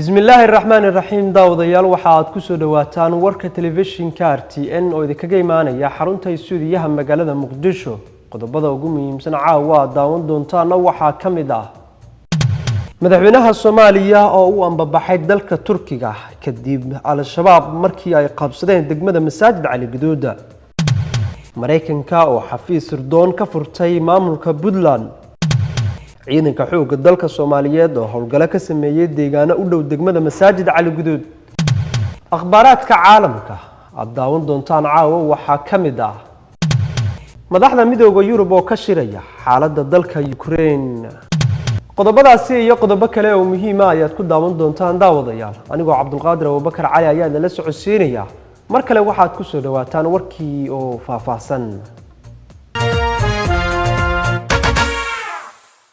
بسم الله الرحمن الرحيم داوديال waxaad ku soo dhawaataan warka telefishinka RTN oo idinka geymaanaya xarunta stuudiyaha magaalada Muqdisho qodobada ugu muhiimsan caawa daawan doontaan waxa kamid ah madaxweynaha Soomaaliya oo uu ambabaxay dalka Turkiga kadib al-shabaab markii ay qabsadeen degmada Masaajid Cali Gaduud Mareykanka oo xafiis sirdoon ka furtay maamulka Puntland ciidanka xoogga dalka Soomaaliyeed oo howlgalo ka sameeyay deegaano u dhow degmada Masaajid Cali Gaduud akhbaaradka caalamka daawan doontaan caawa waxa kamid ah madaxda midowga Yurub oo ka shiraya xaaladda dalka Ukraine qodobadaasi iyo qodobo kale oo muhiim ah ayaad ku daawan doontaan daawadayaal anigoo Cabdulqaadir Abubakar Cali ayaa la socodsiinaya mar kale waxaad ku soo dhawaataan warkii oo faahfaahsan